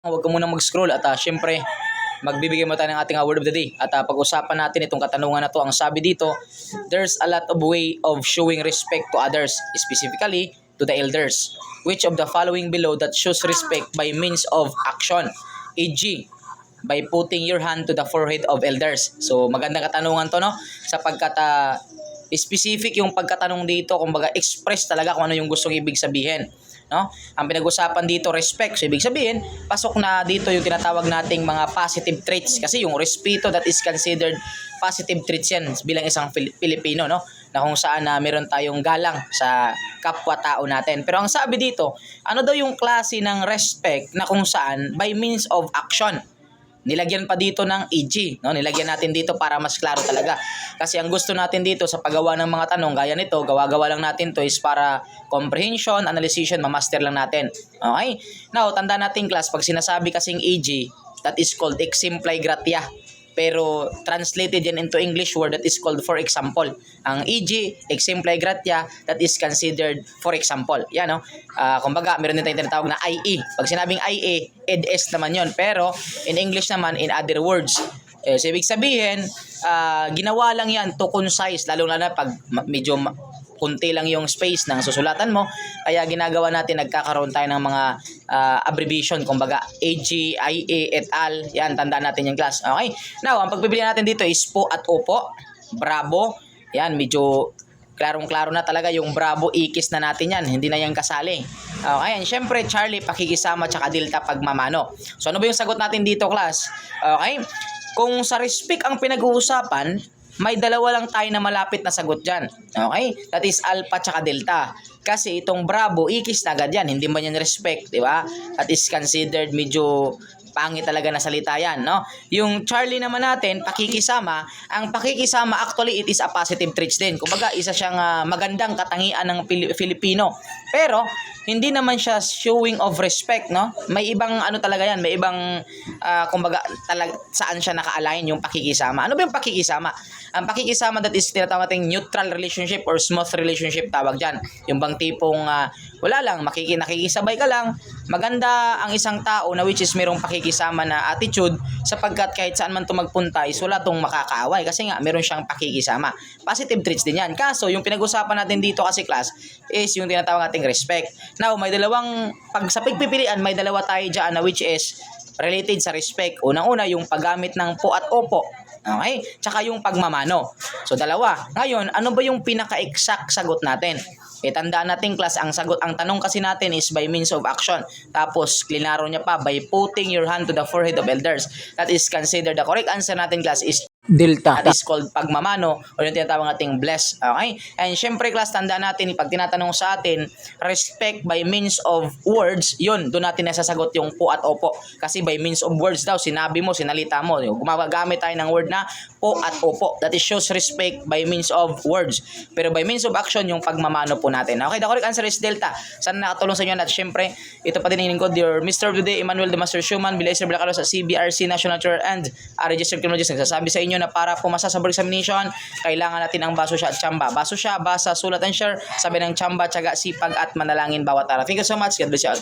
Huwag ka munang mag-scroll at syempre magbibigay mo tayo ng ating word of the day. At pag-usapan natin itong katanungan na to. Ang sabi dito, there's a lot of way of showing respect to others, specifically to the elders. Which of the following below that shows respect by means of action? E.g., by putting your hand to the forehead of elders. So magandang katanungan to, no? Sapagkat specific yung pagkatanong dito, kumbaga express talaga kung ano yung gustong ibig sabihin, no? Ang pinag-usapan dito respect. So ibig sabihin, pasok na dito yung tinatawag nating mga positive traits kasi yung respeto that is considered positive traits yan bilang isang Pilipino, no? Na kung saan meron tayong galang sa kapwa-tao natin. Pero ang sabi dito, ano daw yung klase ng respect na kung saan by means of action? Nilagyan pa dito ng EG, no? Nilagyan natin dito para mas klaro talaga. Kasi ang gusto natin dito sa paggawa ng mga tanong, gaya nito, gawa-gawa lang natin to is para comprehension, analysis, mamaster lang natin. Okay? Now, tanda natin class, pag sinasabi kasing EG, that is called exempli gratia. Pero translated yan into English word that is called for example. Ang EG, exempli gratia, that is considered for example. Yan, no? Kumbaga, meron din tayong tinatawag na IE. Pag sinabing IE, ed-es naman yon. Pero in English naman, in other words. So, ibig sabihin, ginawa lang yan to concise, lalo na pag medyo kunti lang yung space ng susulatan mo, kaya ginagawa natin, nagkakaroon tayo ng mga abbreviation, kumbaga AG, IA, et al. Yan, tandaan natin yung class. Okay? Now, ang pagpipilian natin dito is po at opo, bravo. Yan, medyo klarong-klaro na talaga yung bravo, ikis na natin yan, hindi na yan kasali. Okay, and syempre Charlie, pakikisama, tsaka Delta, pagmamano. So ano ba yung sagot natin dito, class? Okay? Kung sa respect ang pinag-uusapan, may dalawa lang tayo na malapit na sagot dyan. Okay? That is alpha tsaka delta. Kasi itong bravo, ikis na agad yan. Hindi man yan respect, di ba? That is considered medyo pangit talaga na salita yan, no? Yung Charlie naman natin, pakikisama. Ang pakikisama, actually, it is a positive traits din. Kumbaga, isa siyang magandang katangian ng Filipino. Pero, hindi naman siya showing of respect, no? May ibang ano talaga yan, may ibang kumbaga saan siya naka-align yung pakikisama. Ano ba yung pakikisama? Ang pakikisama, that is tinatawag nating neutral relationship or smooth relationship, tawag dyan. Yung bang tipong wala lang, nakikisabay ka lang, maganda ang isang tao na which is merong pakikisama na attitude, sapagkat kahit saan man ito magpunta is wala itong makakaaway kasi nga meron siyang pakikisama. Positive traits din yan. Kaso yung pinag-usapan natin dito kasi class is yung tinatawag nating respect. Now, may dalawang, sa pagpipilian, may dalawa tayo dyan na which is related sa respect. Unang-una, yung paggamit ng po at opo. Okay? Tsaka yung pagmamano. So, dalawa. Ngayon, ano ba yung pinaka-exact sagot natin? Tandaan natin, class, ang sagot, ang tanong kasi natin is by means of action. Tapos, klinaro niya pa, by putting your hand to the forehead of elders. That is considered, the correct answer natin, class, is delta. That is called pagmamano o yung tinatawag nating bless. Okay? And syempre, class, tandaan natin, pag tinatanong sa atin, respect by means of words, yun, doon natin nasasagot yung po at opo. Kasi by means of words daw, sinabi mo, sinalita mo. Gumagamit tayo ng word na po at opo. That is shows respect by means of words. Pero by means of action, yung pagmamano po natin. Okay, the correct answer is delta. Sana nakatulong sa inyo. At syempre, ito pa din ko, dear Mr. of the Day, Emmanuel de Master Schumann, Bilaser Blacalo sa CBRC National Tour and Registered Criminologist. Nagsasabi sa inyo na para pumasa sa board examination, kailangan natin ang baso siya at tsamba. Baso siya, basa, sulat and share, sabi ng tsamba, tiyaga, sipag at manalangin bawat araw. Thank you so much. God bless you all.